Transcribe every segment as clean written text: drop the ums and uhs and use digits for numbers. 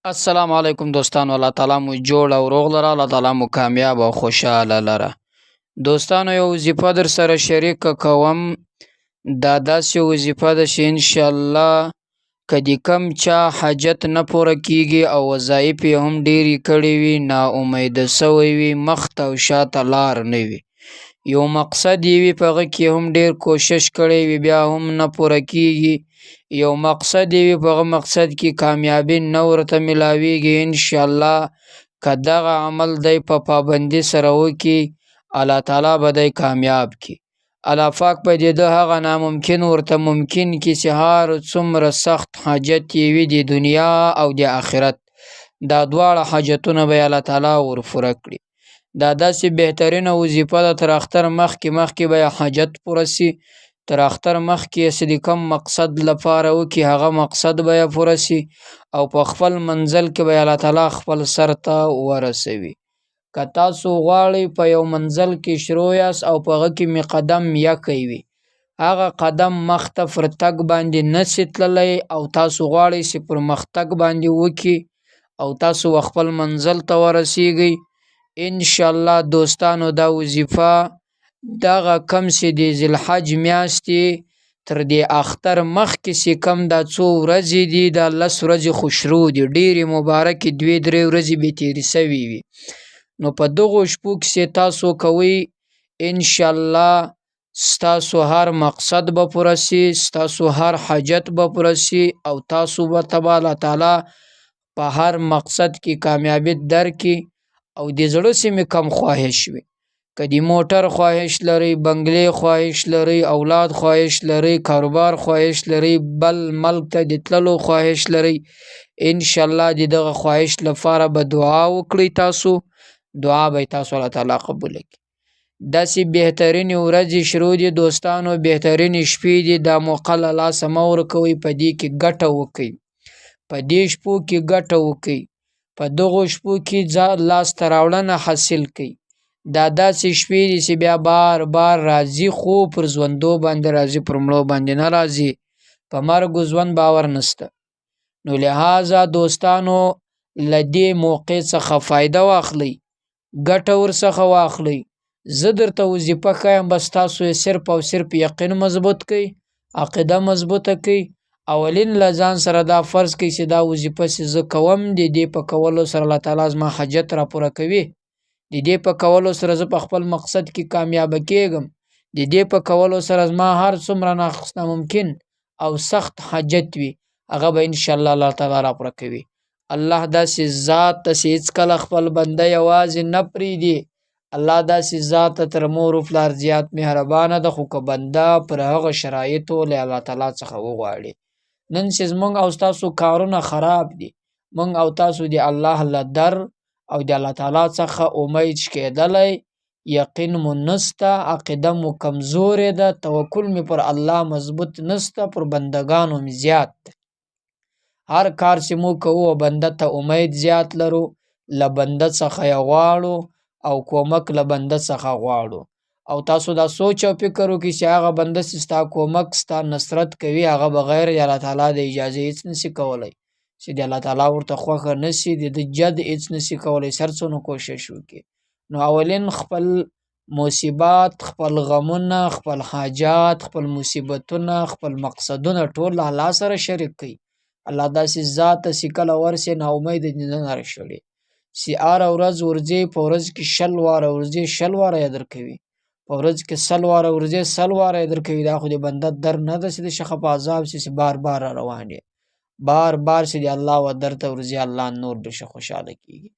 السلام علیکم دوستانو، الله تعالی مو جوړ او روغ لره. الله تعالی مو کامیاب او خوشاله لره. دوستانو، یو وظیفه در سره شریک کوم. دا داسې وظیفه ده چې انشاءالله کدی کم چا حاجت نه پوره کیږي او وظایف یې هم ډیرې کړي وي، نا امیده سوی وي، مخته او شاته لار نه وي، یو مقصد یې وي په هغه کې هم ډیر کوشش کړی وي بیا هم نه پوره کیږي، یو مقصد یې وي په هغه مقصد کې کامیابی نه ورته ملاویږي. انشاءالله که دغه عمل دی په پابندي سره وکړي، الله تعالی به دی کامیاب کړي. الله پاک په دې ده هغه ناممکن ورته ممکن کړي چې هر څومره سخت حاجت یې وي د دنیا او د آخرت، دا دواړه حاجتونه به الله تعالی ورپوره کړي. دا داسې بهترینه وظیفه ده، تر اختر مخکې به حاجت پوره سي، تر اختر مخکې چې د کوم مقصد لپاره وکړي هغه مقصد به یې پوره سي او په خپل منزل کې به الله تعالی خپل سر ته ورسوي. که تاسو غواړئ په یو منزل کې شروع یاست او په هغه کې می قدم یکی وي، هغه قدم مخته پر تګ باندې نسی تللی او تاسو غواړئ چې پر مخ تګ باندې وکړي او تاسو خپل منزل ته ورسیږئ، انشاءالله دوستانو دا وظیفه دغه کم چې د ذوالحج میاشتې تر دې اختر مخکې چې کم دا څو ورځې دي، دا 10 ورځې خو شروع دي، ډېرې مبارکې 2-3 ورځې به تېرې سوي وي. نو په دغو شپو کې تاسو کوئ، انشاءالله ستاسو هر مقصد به پوره سي، ستاسو هر حاجت به پوره سي او تاسو به تبا الله تعالی په هر مقصد کې کامیابی درکړي. او د زړه چې مې کم خواهش وي، که د موټر خواهش لرئ، بنګلې خواهش لرئ، اولاد خواهش لرئ، کاروبار خواهش لرئ، بل ملک ته د تللو خواهش لرئ، انشاءالله د دغه خواهش لپاره به دعا وکړئ. تاسو دعا به تاسو الله تعالی قبول کړي. داسې بهترینې ورځې شروع دي دوستانو، بهترینې شپې دي، دا موقع له لاسه مه ورکوئ، په دې کې ګټه وکړئ، په دې شپو کې ګټه وکړئ، په دغو شپو کې لاسته راوړنه حاصل کړئ. دا داسې شپې دي چې بیا بار بار راځي، خو پر ژوندو باندې راځي، پر مړو باندې نه راځي، په مرګ و ژوند باور نسته. نو لہذا دوستانو له دې موقع څخه فایده واخلئ، ګټه ورڅخه واخلئ. زه درته وظیفه ښیم، بس تاسو یې صرف او صرف یقین مضبوط کړئ، عقیده مضبوطه کړئ. اولین له ځان سره دا فرض کړئ چې دا وظیفه چې زه کوم، د دې په کولو سره الله تعالی زما حاجت را پوره کوي، د دې په کولو سره زه په خپل مقصد کې کامیابه کیږم، د دې په کولو سره زما هر څومره ناممکن او سخت حاجت وي هغه به انشاءالله الله تعالی را پوره کوي. الله داسې ذات ته چې هېڅکله خپل بنده یوازې نه پرېږدي، الله داسې ذات ته تر مور و پلار زیات مهربانه ده. خو که بنده پر هغه شرایطو له الله تعالی څخه وغواړي. نن چې زموږ او ستاسو کارونه خراب دي، موږ او تاسو د الله له در او د الله تعالی څخه امید کېدلی، یقین مو نسته، عقیده مو کمزورې ده، توکل مې پر الله مضبوط نسته، پر بندگانو مې زیات ده. هر کار چې مو کوو بنده ته امید زیات لرو، له بنده څخه یې غواړو او کومک له بنده څخه غواړو. او تاسو دا سوچ او فکر وکړئ چې هغه بنده چې ستا کومک ستا نصرت کوي هغه بغیر د الله تعالی د اجازې هېڅ نشي کولی، چې د الله تعالی ورته خوښه نشي، د ده جد هېڅ نشي کولی، هر څونه کوشش وکړي. نو اولین خپل مصیبات، خپل غمونه، خپل حاجات، خپل مصیبتونه، خپل مقصدونه ټول له الله سره شریک کړئ. الله داسې ذات ته چې کله ورسې نا امیده دې نه راشړي، چې هره ورځ ورځې، په ورځ کې 100 واره ورځې 100 واره یې درکوي، په ورځ کې 100 واره ورځې 100 واره یې درکوي. دا خو د بنده در نه ده چې د شخه په عذاب چې بار بار را روان یې، بار بار چې د الله و در ته ورځي، الله نور د شه خوشحاله کیږي.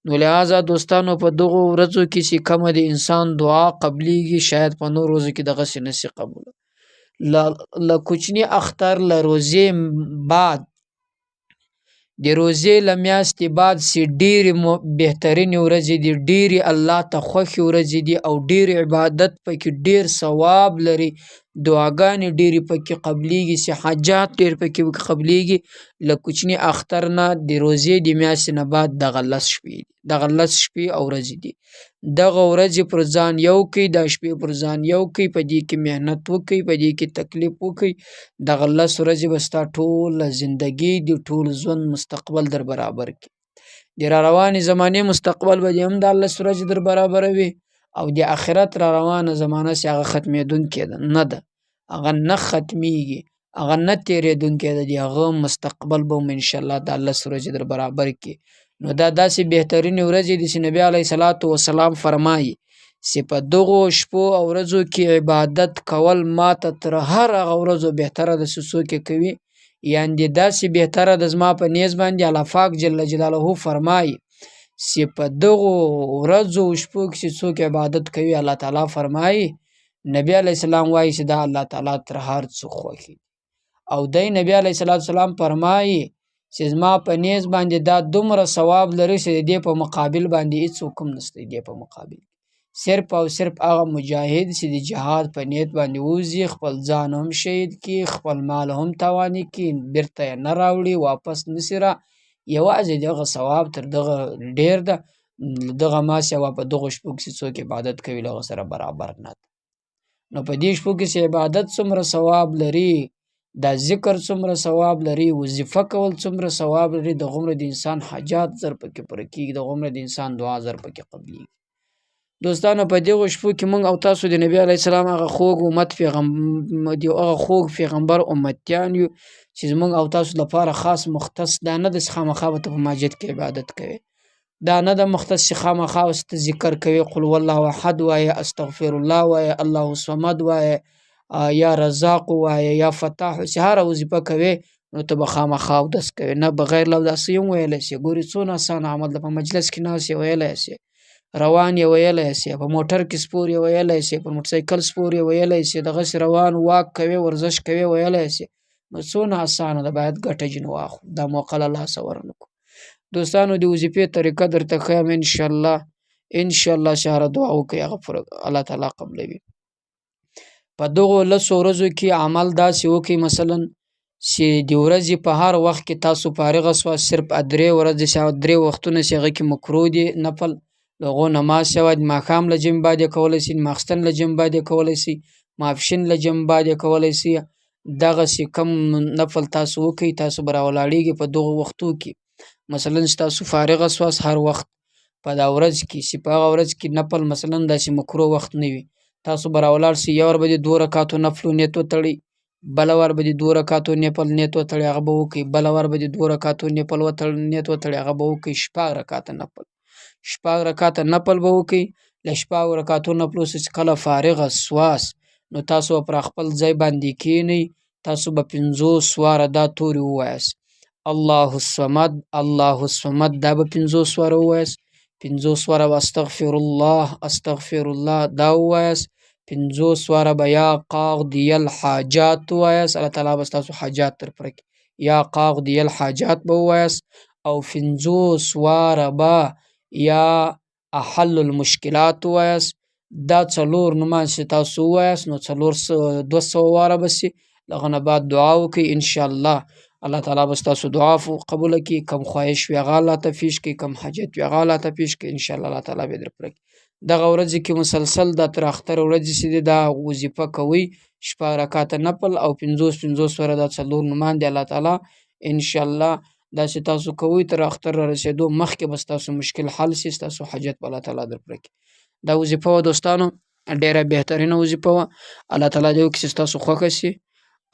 نو لہذا دوستانو په دغو ورځو کې چې کومه د انسان دعا قبلیږي، شاید په نور ورځو کې دغسې نشي قبوله. له کوچني اختر له روزې بعد، د روزې له میاشتې بعد چې ډېرې بهترینې ورځې دي، ډېرې الله ته خوښې ورځې دي او ډېر عبادت پکې ډېر ثواب لري، دعاګانې ډېرې پکې قبلیږي، حاجات ډېر پکې قبلیږي. له کوچني اختر نه د روزې د میاشتې نه بعد دغه 10 شپې دي، دغه 10 شپې او ورځې دي. دغه ورځې پر ځان یو کړئ، دا شپې پر ځان یو کړئ، په دې کې محنت وکړئ، په دې کې تکلیف وکړئ. دغه 10 ورځې به ستا ټوله زندګي د ټول ژوند مستقبل در برابر کړي. د را روانې زمانې مستقبل به دې هم دا 10 ورځې در برابروي، او د آخرت را روانه زمانه چې هغه ختمېدونکې ده نه ده، هغه نه ختمیږي، هغه نه تېرېدونکې ده. د هغه مستقبل به هم انشاءالله دا 10 ورځې در برابر کړي. نو دا داسې بهترینې ورځې دي چې نبي علیه صلات وسلام فرمایي چې په دغو شپو او ورځو کې عبادت کول ماته تر هر هغه ورځو بهتره ده چې څوک یې کوي. یعنې داسې بهتره ده زما په نیز باندې الله پاک جل جلاله فرمایي چې په دغو ورځو شپو کې چې څوک عبادت کوي، الله تعالی فرمایي، نبی علیه السلام وایي چې دا الله تعالی تر هر څه خوښي. او دی نبی علیه السلام فرمایي چې زما په نیز باندې دا دومره ثواب لري چې د دې په مقابل باندې هېڅ حکم نشته. د دې په مقابل صرف او صرف هغه مجاهد چې د جهاد په نیت باندې وځي، خپل ځان هم شهید کړي، خپل مال هم تاواني کړي، بیرته یې نه راوړي، واپس نسي را، یوازې دغه ثواب تر دغه ډېر ده. دغه ما سوا په دغو شپو کې څوک عبادت کوي له هغه سره برابر نه ده. نو په دې شپو کې چې عبادت څومره ثواب لري، دا ذکر څومره ثواب لري، وظیفه کول څومره ثواب لري، د غومره د انسان حاجات زر پکې پوره کېږي، د غومره د انسان دعا زر پکې قبلیږي. دوستانو په دغو شپو کې موږ او تاسو د نبی علیه السلام هغه خوږ امت هغه خوږ پیغمبر امتیان یو چې زموږ او تاسو لپاره خاص مختص دا نه د خامخا به ته په مسجد کې عبادت کوي، دا نه د مختص خامخا ته ذکر کوي، قل والله احد وایه، استغفر الله وایه، الله الصمد وایه، یا رزاق وایه، یا فتاح، چې هره وظیفه کوي نو ته به خامخا اودس کوي، نه بغیر له اوداسه هم ویلی شي. ګورې څونه اسانه عمل ده، په مجلس کې ناست یې ویلی شي، روان یې ویلی شي، په موټر کې سپور یې ویلی شي، په موټرسایکل سپور یې ویلی شي، دغسې روان واک کوي، ورزش کوي ویلی شي. نو څونه اسانه ده، باید ګټه ځینې واخلو، دا موقع له لاسه ورنکړو. دوستانو د وظیفې طریقه درته ښیم انشاءالله چې هره دعا وکړئ هغه الله تعالی قبلوي. په دغو 10 ورځو کې عمل داسې وکړئ مثلا چې د ورځې په هر وخت کې تاسو فارغه سوه، صرف 3 ورځې چې 3 وختونه چې هغه کې مکروه دي نفل، د هغو نماز سوه، د ماښام له جمع بعد یې کولی شي، د ماخستن له جمع بعد یې کولی شي، ماپښین له جمع بعد یې کولی شي. دغسې کم نفل تاسو وکړئ، تاسو به راولاړېږئ په دغو وختو کې. مثلا چې تاسو فارغه سواست هر وخت په دا ورځ کې چې په هغه ورځ کې نفل مثلا داسې مکروه وخت نه وي، تاسو به راولاړ شئ، یو ور به د 2 رکعاتو نفلو نیت وتړئ، بله ور به د 2 رکعاتو نفل نیت وتړئ، هغه به وکړئ، بله ور به د 2 رکعاتو نفل نیت وتړئ، هغه به وکړئ 6 رکعاته نفل. 6 رکعاته نفل به وکړئ. له 6 رکعاتو نفلو چې کله فارغه سواست نو تاسو پر خپل ځای باندې کښېنئ، تاسو به 50 واره دا تورې ووایاست، الله الصمد، الله الصمد، دا به 50 واره ووایاست. 50 واره به استغفر الله، استغفر الله دا ووایاست. 50 واره به یا قاضی الحاجات ووایاست، الله تعالی به ستاسو حاجات در پوره کړي، یا قاضی الحاجات به ووایاست. او 50 واره به یا احل المشکلات ووایاست. دا 4 نماز چې تاسو ووایاست نو 200 واره به شي. له هغه نه بعد دعا وکړئ انشاءالله الله تعالی به ستاسو دعا قبوله کړي، کم خواهش وي هغه الله ته پیش کړي، کم حاجت وي هغه الله ته پیش کړي، انشاءالله الله تعالی به در پوره کړي. دغه ورځې کې مسلسل دا تر اختر ورځې چې دي دا وظیفه کوئ، 6 رکعاته نفل او 50 واره دا 4 نمان دی الله تعالی انشاءالله دا چې تاسو کوئ تر اختر را رسېدو مخکې به ستاسو مشکل حل شي، ستاسو حاجت به الله تعالی در پوره کړي. دا وظیفه وه دوستانو، ډېره بهترینه وظیفه وه، الله تعالی دې وکړي چې ستاسو خوښه شي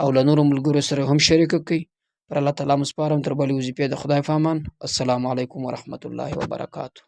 او له نورو ملګرو سره هم شریکه کړئ. پر الله تعالی مو سپارم، تر بلې وظیفې د خدای په امان. السلام علیکم ورحمة الله وبرکاته.